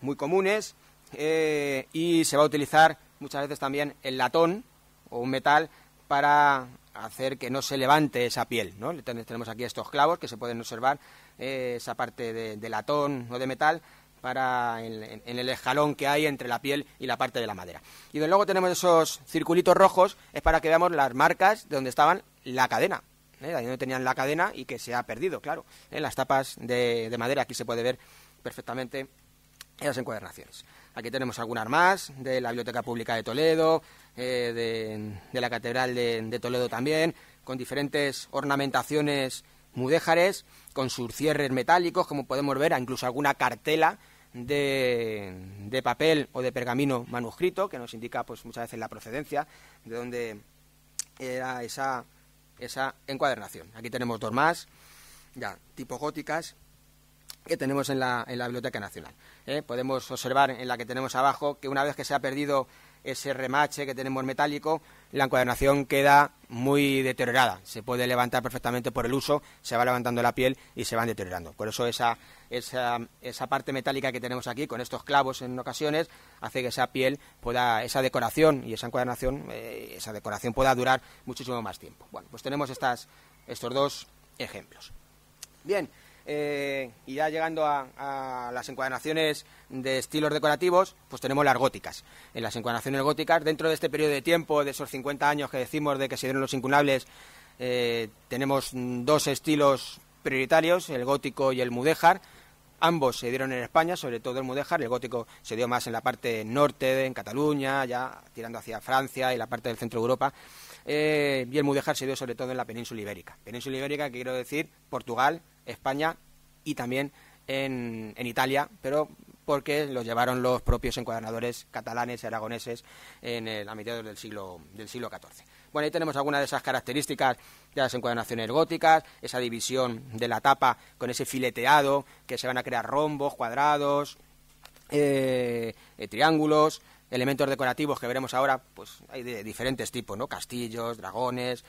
muy comunes, y se va a utilizar muchas veces también el latón o un metal para hacer que no se levante esa piel, ¿no? Tenemos aquí estos clavos que se pueden observar, esa parte de latón o de metal para en el escalón que hay entre la piel y la parte de la madera. Y luego tenemos esos circulitos rojos, es para que veamos las marcas de donde estaban la cadena, ahí donde tenían la cadena y que se ha perdido, claro. Las tapas de madera, aquí se puede ver perfectamente en las encuadernaciones. Aquí tenemos algunas más, de la Biblioteca Pública de Toledo, de la Catedral de Toledo también, con diferentes ornamentaciones mudéjares, con sus cierres metálicos, como podemos ver, incluso alguna cartela de papel o de pergamino manuscrito, que nos indica pues muchas veces la procedencia de dónde era esa encuadernación. Aquí tenemos dos más, ya tipo góticas, que tenemos en la Biblioteca Nacional. Podemos observar en la que tenemos abajo que una vez que se ha perdido ese remache que tenemos metálico, la encuadernación queda muy deteriorada. Se puede levantar perfectamente por el uso, se va levantando la piel y se van deteriorando. Por eso esa parte metálica que tenemos aquí, con estos clavos en ocasiones, hace que esa piel pueda, esa decoración y esa encuadernación, esa decoración pueda durar muchísimo más tiempo. Bueno, pues tenemos estos dos ejemplos. Bien. Y ya llegando a las encuadernaciones de estilos decorativos, pues tenemos las góticas. En las encuadernaciones góticas, dentro de este periodo de tiempo, de esos 50 años que decimos de que se dieron los incunables, tenemos dos estilos prioritarios, el gótico y el mudéjar. Ambos se dieron en España, sobre todo el mudéjar. El gótico se dio más en la parte norte, en Cataluña, ya tirando hacia Francia y la parte del centro de Europa. Y el mudéjar se dio sobre todo en la península ibérica. Península ibérica, que quiero decir Portugal, España y también en Italia, pero porque los llevaron los propios encuadernadores catalanes y aragoneses a mediados del siglo XIV. Bueno, ahí tenemos algunas de esas características de las encuadernaciones góticas, esa división de la tapa con ese fileteado, que se van a crear rombos, cuadrados, triángulos, elementos decorativos que veremos ahora, pues hay de diferentes tipos, ¿no? Castillos, dragones,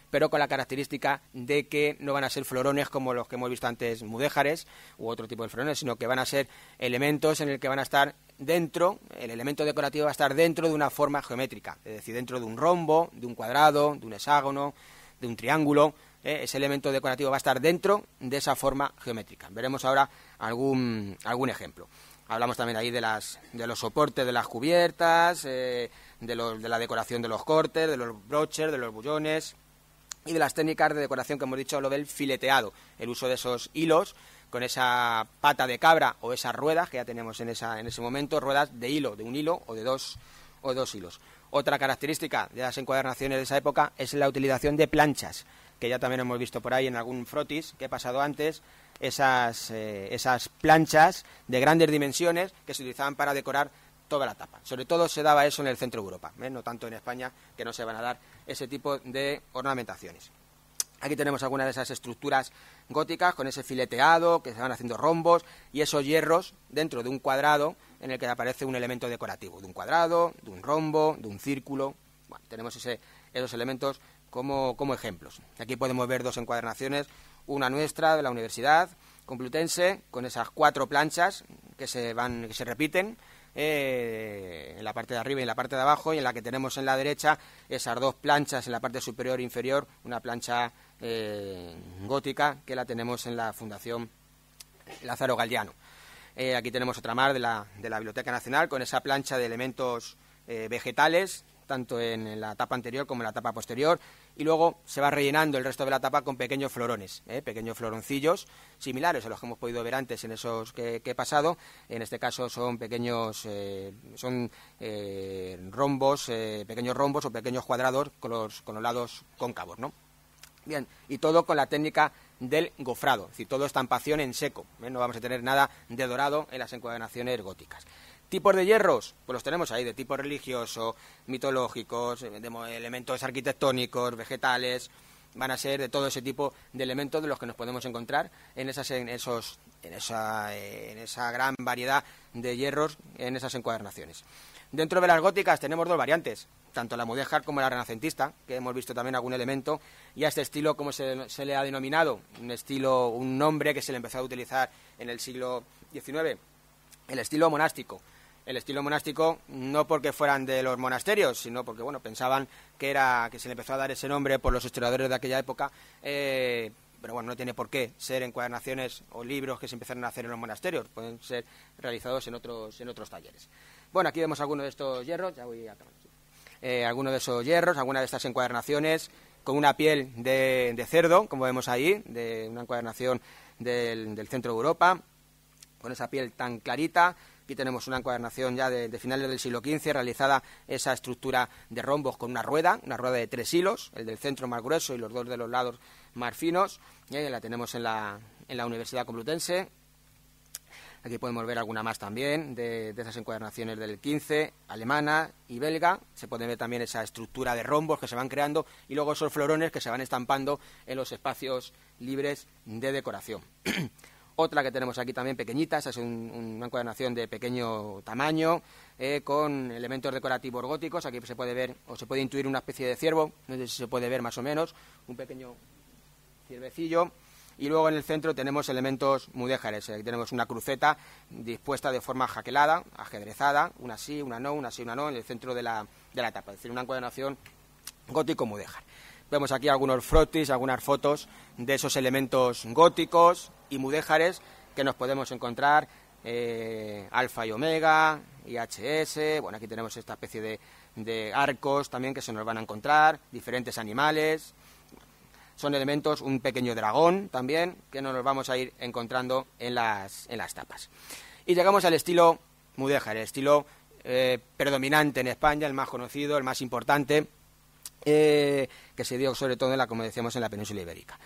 pero con la característica de que no van a ser florones como los que hemos visto antes, mudéjares u otro tipo de florones, sino que van a ser elementos en el que van a estar dentro, el elemento decorativo va a estar dentro de una forma geométrica, es decir, dentro de un rombo, de un cuadrado, de un hexágono, de un triángulo. Ese elemento decorativo va a estar dentro de esa forma geométrica. Veremos ahora algún ejemplo. Hablamos también ahí de los soportes de las cubiertas, de la decoración de los cortes, de los broches, de los bullones y de las técnicas de decoración que hemos dicho, lo del fileteado, el uso de esos hilos con esa pata de cabra o esas ruedas que ya tenemos en ese momento, ruedas de hilo, de un hilo o de dos hilos. Otra característica de las encuadernaciones de esa época es la utilización de planchas, que ya también hemos visto por ahí en algún frotis que he pasado antes, esas planchas de grandes dimensiones que se utilizaban para decorar toda la tapa. Sobre todo se daba eso en el centro de Europa, no tanto en España, que no se van a dar ese tipo de ornamentaciones. Aquí tenemos algunas de esas estructuras góticas con ese fileteado, que se van haciendo rombos y esos hierros dentro de un cuadrado en el que aparece un elemento decorativo, de un cuadrado, de un rombo, de un círculo. Bueno, tenemos esos elementos como ejemplos. Aquí podemos ver dos encuadernaciones, una nuestra de la Universidad Complutense, con esas 4 planchas que se repiten en la parte de arriba y en la parte de abajo, y en la que tenemos en la derecha esas 2 planchas en la parte superior e inferior, una plancha gótica que la tenemos en la Fundación Lázaro Galdiano. Aquí tenemos otra más de la Biblioteca Nacional con esa plancha de elementos vegetales, tanto en la tapa anterior como en la tapa posterior, y luego se va rellenando el resto de la tapa con pequeños florones, pequeños floroncillos similares a los que hemos podido ver antes en esos que he pasado. En este caso son pequeños rombos, pequeños rombos o pequeños cuadrados con los lados cóncavos, ¿no? Bien, y todo con la técnica del gofrado, es decir, todo estampación en seco, no vamos a tener nada de dorado en las encuadernaciones góticas. ¿Tipos de hierros? Pues los tenemos ahí, de tipo religioso, mitológicos, de elementos arquitectónicos, vegetales. Van a ser de todo ese tipo de elementos de los que nos podemos encontrar en esa gran variedad de hierros en esas encuadernaciones. Dentro de las góticas tenemos 2 variantes, tanto la mudéjar como la renacentista, que hemos visto también algún elemento, y a este estilo, como se le ha denominado, un nombre que se le empezó a utilizar en el siglo XIX, el estilo monástico. el estilo monástico, no porque fueran de los monasterios, sino porque, bueno, pensaban que se le empezó a dar ese nombre por los historiadores de aquella época, pero bueno, no tiene por qué ser encuadernaciones o libros que se empezaron a hacer en los monasterios, pueden ser realizados en otros talleres. Bueno, aquí vemos algunos de estos hierros, ya voy a acabar. Algunos de esos hierros, algunas de estas encuadernaciones con una piel de cerdo, como vemos ahí, de una encuadernación del centro de Europa, con esa piel tan clarita. Aquí tenemos una encuadernación ya de finales del siglo XV, realizada esa estructura de rombos con una rueda de 3 hilos, el del centro más grueso y los 2 de los lados más finos. La tenemos en la Universidad Complutense. Aquí podemos ver alguna más también de esas encuadernaciones del XV, alemana y belga. Se puede ver también esa estructura de rombos que se van creando y luego esos florones que se van estampando en los espacios libres de decoración. Otra que tenemos aquí también pequeñita, esa es una encuadernación de pequeño tamaño, con elementos decorativos góticos. Aquí se puede ver, o se puede intuir una especie de ciervo, no sé si se puede ver más o menos, un pequeño ciervecillo. Y luego en el centro tenemos elementos mudéjares. Aquí tenemos una cruceta dispuesta de forma jaquelada, ajedrezada, una sí, una no, una sí, una no, en el centro de la tapa, es decir, una encuadernación gótico-mudéjar. Vemos aquí algunos frotis, algunas fotos de esos elementos góticos y mudéjares que nos podemos encontrar, alfa y omega, IHS, bueno, aquí tenemos esta especie de arcos también que se nos van a encontrar, diferentes animales. Son elementos, un pequeño dragón también, que nos los vamos a ir encontrando en las tapas. Y llegamos al estilo mudéjar, el estilo predominante en España, el más conocido, el más importante, que se dio sobre todo, como decíamos, en la península ibérica.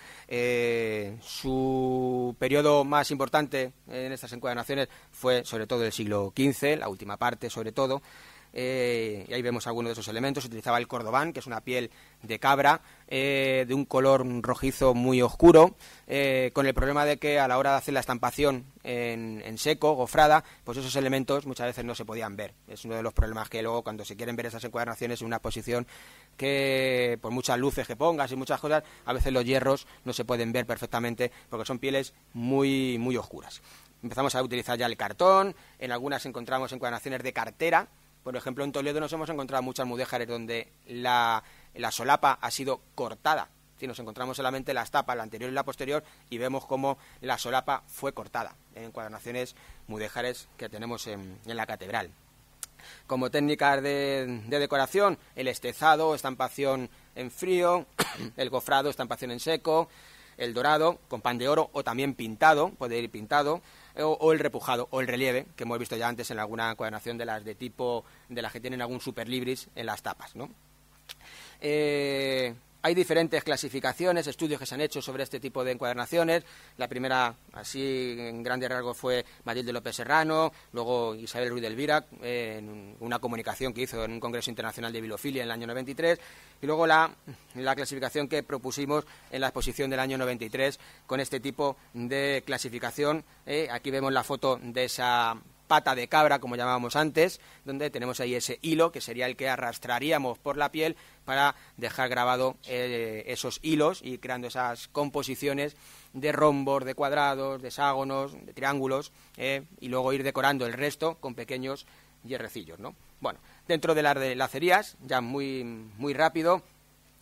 Su periodo más importante en estas encuadernaciones fue sobre todo el siglo XV, la última parte sobre todo. Y ahí vemos algunos de esos elementos. Se utilizaba el cordobán, que es una piel de cabra, de un color rojizo muy oscuro, con el problema de que a la hora de hacer la estampación en seco, gofrada, pues esos elementos muchas veces no se podían ver. Es uno de los problemas que luego, cuando se quieren ver esas encuadernaciones en una exposición, que por muchas luces que pongas y muchas cosas, a veces los hierros no se pueden ver perfectamente porque son pieles muy, muy oscuras. Empezamos a utilizar ya el cartón, en algunas encontramos encuadernaciones de cartera. Por ejemplo, en Toledo nos hemos encontrado muchas mudéjares donde la solapa ha sido cortada. Si nos encontramos solamente las tapas, la anterior y la posterior, y vemos cómo la solapa fue cortada en encuadernaciones mudéjares que tenemos en la catedral. Como técnicas de decoración, el estezado, estampación en frío, el gofrado, estampación en seco, el dorado con pan de oro o también pintado, puede ir pintado, o el repujado o el relieve, que hemos visto ya antes en alguna encuadernación de las que tienen algún superlibris en las tapas, ¿no? Hay diferentes clasificaciones, estudios que se han hecho sobre este tipo de encuadernaciones. La primera, así en grandes rasgos, fue Matilde López Serrano, luego Isabel Ruiz de Elvira, en una comunicación que hizo en un Congreso Internacional de Bibliofilia en el año 93, y luego la clasificación que propusimos en la exposición del año 93 con este tipo de clasificación. Aquí vemos la foto de esa pata de cabra, como llamábamos antes, donde tenemos ahí ese hilo, que sería el que arrastraríamos por la piel para dejar grabado esos hilos y creando esas composiciones de rombos, de cuadrados, de hexágonos, de triángulos, y luego ir decorando el resto con pequeños hierrecillos, ¿no? Bueno, dentro de las de lacerías, ya muy, muy rápido,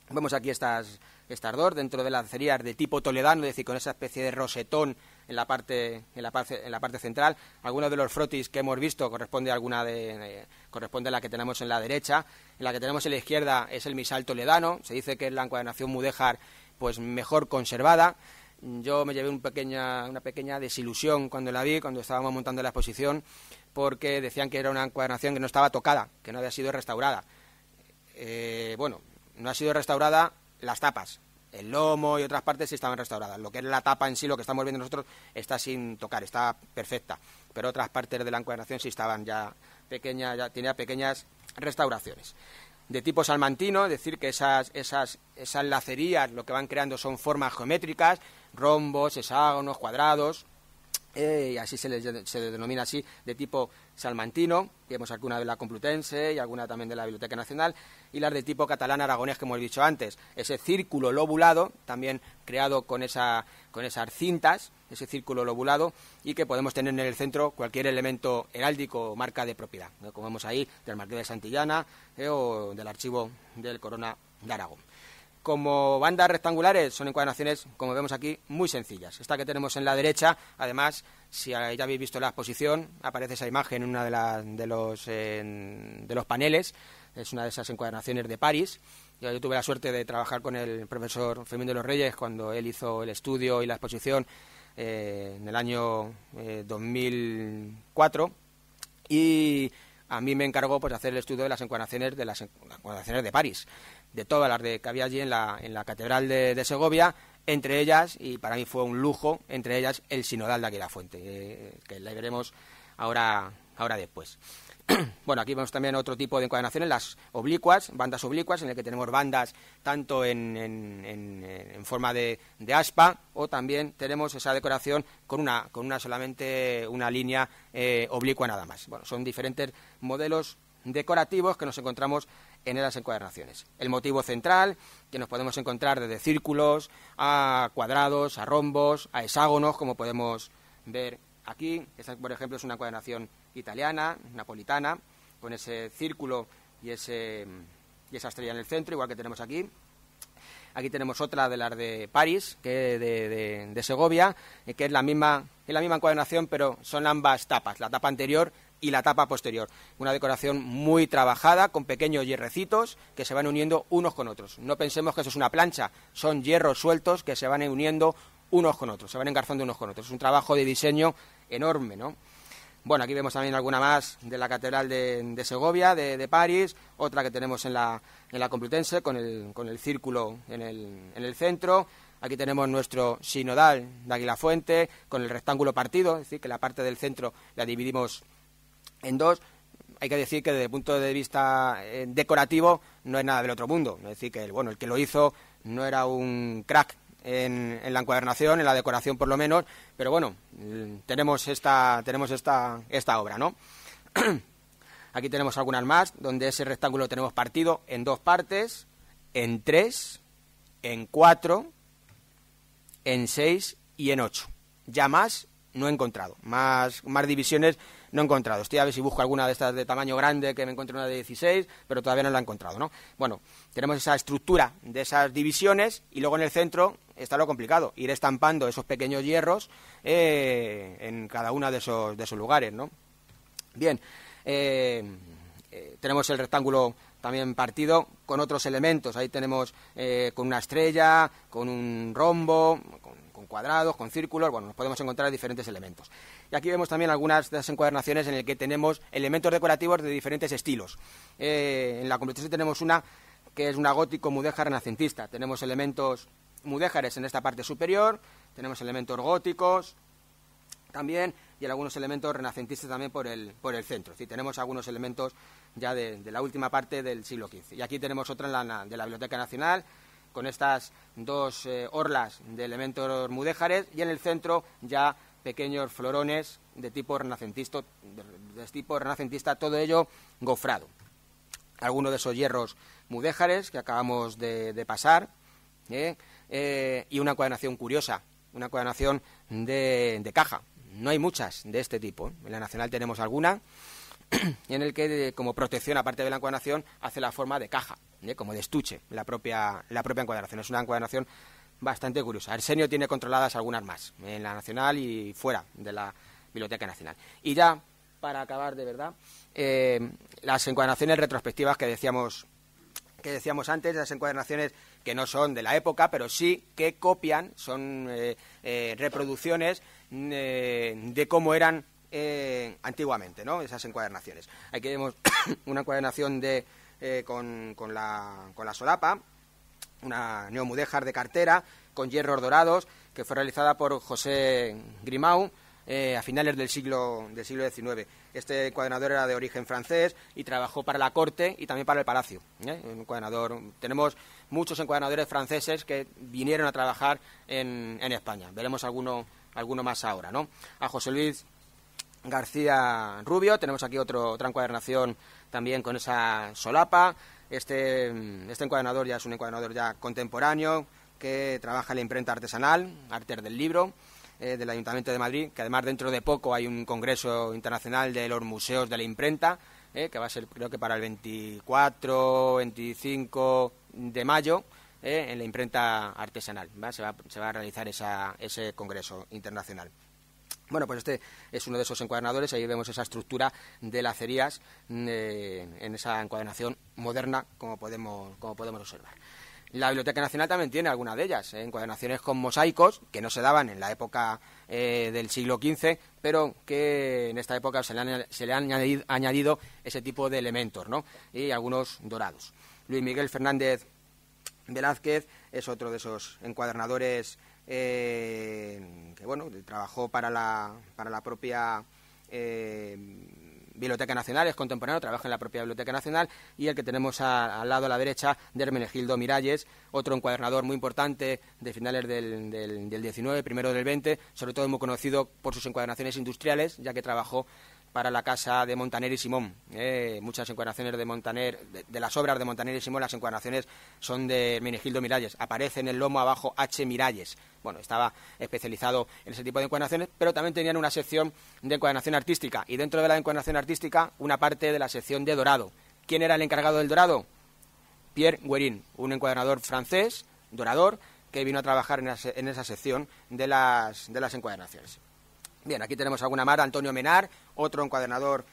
vemos aquí estas dos, dentro de las lacerías de tipo toledano, es decir, con esa especie de rosetón en la parte central. Algunos de los frotis que hemos visto corresponde a la que tenemos en la derecha. En la que tenemos en la izquierda es el misal toledano. Se dice que es la encuadernación mudéjar pues mejor conservada. Yo me llevé una pequeña desilusión cuando la vi, cuando estábamos montando la exposición, porque decían que era una encuadernación que no estaba tocada, que no había sido restaurada. Bueno, no ha sido restaurada las tapas. El lomo y otras partes sí estaban restauradas. Lo que es la tapa en sí, lo que estamos viendo nosotros, está sin tocar, está perfecta. Pero otras partes de la encuadernación sí estaban ya pequeñas, ya tenía pequeñas restauraciones. De tipo salmantino, es decir, que esas lacerías lo que van creando son formas geométricas, rombos, hexágonos, cuadrados, y así se les denomina así, de tipo salmantino, vemos alguna de la Complutense y alguna también de la Biblioteca Nacional, y las de tipo catalán-aragonés que hemos dicho antes. Ese círculo lobulado, también creado con esas cintas, ese círculo lobulado, y que podemos tener en el centro cualquier elemento heráldico o marca de propiedad, ¿no? Como vemos ahí, del Marqués de Santillana o del archivo del Corona de Aragón. Como bandas rectangulares son encuadernaciones, como vemos aquí, muy sencillas. Esta que tenemos en la derecha, además, si ya habéis visto la exposición, aparece esa imagen en una de los paneles. Es una de esas encuadernaciones de París. Yo tuve la suerte de trabajar con el profesor Fermín de los Reyes cuando él hizo el estudio y la exposición en el año 2004, y a mí me encargó pues hacer el estudio de las encuadernaciones de París, de todas las que había allí en la Catedral de Segovia, entre ellas, y para mí fue un lujo, entre ellas el sinodal de Aguilafuente, que la veremos ahora después. Bueno, aquí vemos también otro tipo de encuadernaciones, las oblicuas, bandas oblicuas, en el que tenemos bandas tanto en forma de aspa, o también tenemos esa decoración con una solamente una línea oblicua nada más. Bueno, son diferentes modelos decorativos que nos encontramos en las encuadernaciones. El motivo central, que nos podemos encontrar desde círculos a cuadrados, a rombos, a hexágonos, como podemos ver aquí. Esta, por ejemplo, es una encuadernación italiana, napolitana, con ese círculo y esa estrella en el centro, igual que tenemos aquí. Aquí tenemos otra de las de París, que de Segovia, que es la misma encuadernación, pero son ambas tapas, la tapa anterior y la tapa posterior. Una decoración muy trabajada, con pequeños hierrecitos que se van uniendo unos con otros. No pensemos que eso es una plancha, son hierros sueltos que se van uniendo unos con otros, se van engarzando unos con otros. Es un trabajo de diseño enorme, ¿no? Bueno, aquí vemos también alguna más de la Catedral de Segovia, de París, otra que tenemos en la Complutense, con el círculo en el centro. Aquí tenemos nuestro sinodal de Aguilafuente, con el rectángulo partido, es decir, que la parte del centro la dividimos en dos. Hay que decir que desde el punto de vista decorativo no es nada del otro mundo. Es decir, que el que lo hizo no era un crack en la encuadernación, en la decoración por lo menos, pero bueno, tenemos esta obra, ¿no? Aquí tenemos algunas más, donde ese rectángulo lo tenemos partido en dos partes, en 3, en 4, en 6 y en 8. Ya más no he encontrado, más divisiones no he encontrado. Estoy a ver si busco alguna de estas de tamaño grande, que me encuentre una de 16, pero todavía no la he encontrado, ¿no? Bueno, tenemos esa estructura de esas divisiones, y luego en el centro está lo complicado, ir estampando esos pequeños hierros en cada uno de esos lugares, ¿no? Bien, tenemos el rectángulo también partido con otros elementos. Ahí tenemos con una estrella, con un rombo, con cuadrados, con círculos. Bueno, nos podemos encontrar diferentes elementos. Y aquí vemos también algunas de las encuadernaciones en las que tenemos elementos decorativos de diferentes estilos. En la Complutense tenemos una que es una gótico mudéjar renacentista. Tenemos elementos mudéjares en esta parte superior, tenemos elementos góticos también, y algunos elementos renacentistas también por el centro. Es decir, tenemos algunos elementos ya de la última parte del siglo XV. Y aquí tenemos otra de la Biblioteca Nacional, con estas dos orlas de elementos mudéjares, y en el centro ya pequeños florones de tipo renacentista, todo ello gofrado. Algunos de esos hierros mudéjares que acabamos de pasar, y una encuadernación curiosa, una encuadernación de caja. No hay muchas de este tipo. En la Nacional tenemos alguna, en el que, como protección, aparte de la encuadernación, hace la forma de caja, como de estuche, la propia encuadernación. Es una encuadernación bastante curiosa. Arsenio tiene controladas algunas más, en la Nacional y fuera de la Biblioteca Nacional. Y ya, para acabar de verdad, las encuadernaciones retrospectivas que decíamos antes, las encuadernaciones que no son de la época, pero sí que copian, son reproducciones de cómo eran antiguamente, ¿no? Esas encuadernaciones. Aquí vemos una encuadernación con la solapa, una neomudéjar de cartera con hierros dorados, que fue realizada por José Grimau a finales del siglo XIX. Este encuadernador era de origen francés y trabajó para la corte y también para el palacio. Un encuadernador. Tenemos muchos encuadernadores franceses que vinieron a trabajar en España. Veremos alguno más ahora, ¿no? A José Luis García Rubio. Tenemos aquí otra encuadernación también con esa solapa. Este encuadernador ya es un encuadernador ya contemporáneo que trabaja en la imprenta artesanal, Artes del Libro, del Ayuntamiento de Madrid, que además dentro de poco hay un congreso internacional de los museos de la imprenta, que va a ser creo que para el 24-25 de mayo, en la imprenta artesanal, ¿va? Se va a realizar ese congreso internacional. Bueno, pues este es uno de esos encuadernadores. Ahí vemos esa estructura de lacerías en esa encuadernación moderna, como podemos observar. La Biblioteca Nacional también tiene algunas de ellas, encuadernaciones con mosaicos, que no se daban en la época del siglo XV, pero que en esta época se le han añadido ese tipo de elementos, ¿no? Y algunos dorados. Luis Miguel Fernández Velázquez es otro de esos encuadernadores que bueno, trabajó para la propia Biblioteca Nacional, es contemporáneo, trabaja en la propia Biblioteca Nacional, y el que tenemos al lado a la derecha, de Hermenegildo Miralles, otro encuadernador muy importante de finales del 19, primero del 20, sobre todo muy conocido por sus encuadernaciones industriales, ya que trabajó para la casa de Montaner y Simón. Muchas encuadernaciones de Montaner, de las obras de Montaner y Simón, las encuadernaciones son de Hermenegildo Miralles. Aparece en el lomo abajo H. Miralles. Bueno, estaba especializado en ese tipo de encuadernaciones, pero también tenían una sección de encuadernación artística, y dentro de la encuadernación artística una parte de la sección de dorado. ¿Quién era el encargado del dorado? Pierre Guérin, un encuadernador francés, dorador, que vino a trabajar en esa sección de las encuadernaciones. Bien, aquí tenemos alguna más. Antonio Menard, otro encuadernador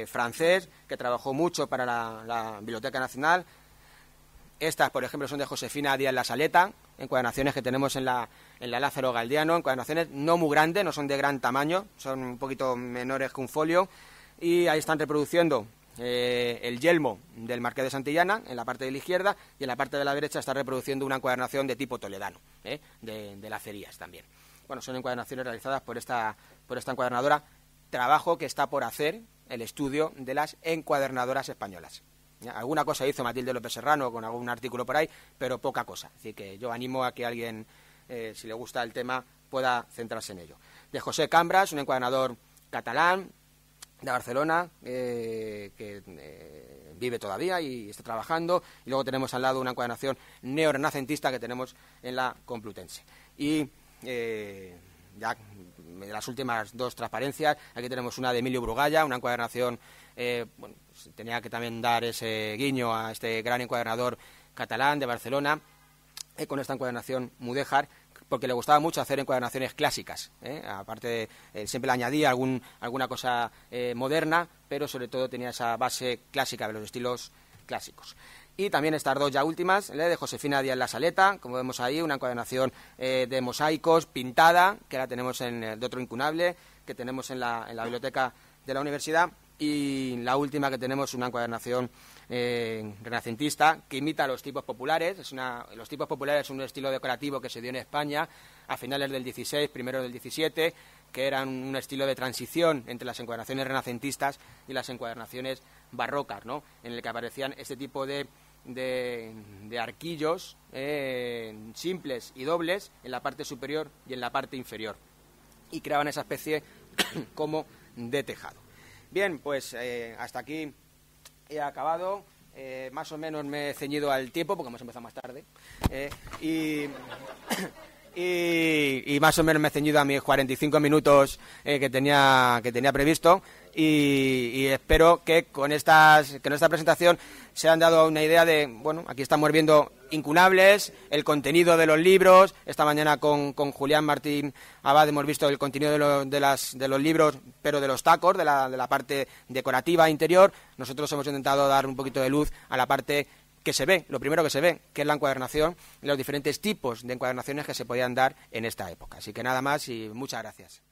francés que trabajó mucho para la Biblioteca Nacional. Estas, por ejemplo, son de Josefina Díaz La Saleta, encuadernaciones que tenemos en la Lázaro Galdiano, encuadernaciones no muy grandes, no son de gran tamaño, son un poquito menores que un folio, y ahí están reproduciendo el yelmo del Marqués de Santillana en la parte de la izquierda, y en la parte de la derecha está reproduciendo una encuadernación de tipo toledano, de lacerías también. Bueno, son encuadernaciones realizadas por esta encuadernadora, trabajo que está por hacer el estudio de las encuadernadoras españolas. Alguna cosa hizo Matilde López Serrano con algún artículo por ahí, pero poca cosa. Así que yo animo a que alguien, si le gusta el tema, pueda centrarse en ello. De José Cambras, un encuadernador catalán de Barcelona, que vive todavía y está trabajando. Y luego tenemos al lado una encuadernación neorrenacentista que tenemos en la Complutense. Y ya de las últimas dos transparencias, aquí tenemos una de Emilio Brugalla, una encuadernación, bueno, tenía que también dar ese guiño a este gran encuadernador catalán de Barcelona, con esta encuadernación mudéjar, porque le gustaba mucho hacer encuadernaciones clásicas, aparte siempre le añadía alguna cosa moderna, pero sobre todo tenía esa base clásica de los estilos clásicos. Y también estas dos ya últimas, de Josefina Díaz La Saleta, como vemos ahí, una encuadernación de mosaicos pintada, que la tenemos de otro incunable, que tenemos en la biblioteca de la universidad. Y la última que tenemos, una encuadernación renacentista que imita los tipos populares. Los tipos populares es un estilo decorativo que se dio en España a finales del 16, primero del 17, que eran un estilo de transición entre las encuadernaciones renacentistas y las encuadernaciones barrocas, ¿no? En el que aparecían este tipo de arquillos simples y dobles en la parte superior y en la parte inferior, y creaban esa especie como de tejado. Bien, pues hasta aquí he acabado. Más o menos me he ceñido al tiempo porque hemos empezado más tarde, y más o menos me he ceñido a mis 45 minutos que tenía previsto, y espero que con esta presentación se han dado una idea de, bueno, aquí estamos viendo incunables, el contenido de los libros. Esta mañana con Julián Martín Abad hemos visto el contenido de los libros, pero de los tacos, de la parte decorativa interior. Nosotros hemos intentado dar un poquito de luz a la parte que se ve, lo primero que se ve, que es la encuadernación y los diferentes tipos de encuadernaciones que se podían dar en esta época. Así que nada más y muchas gracias.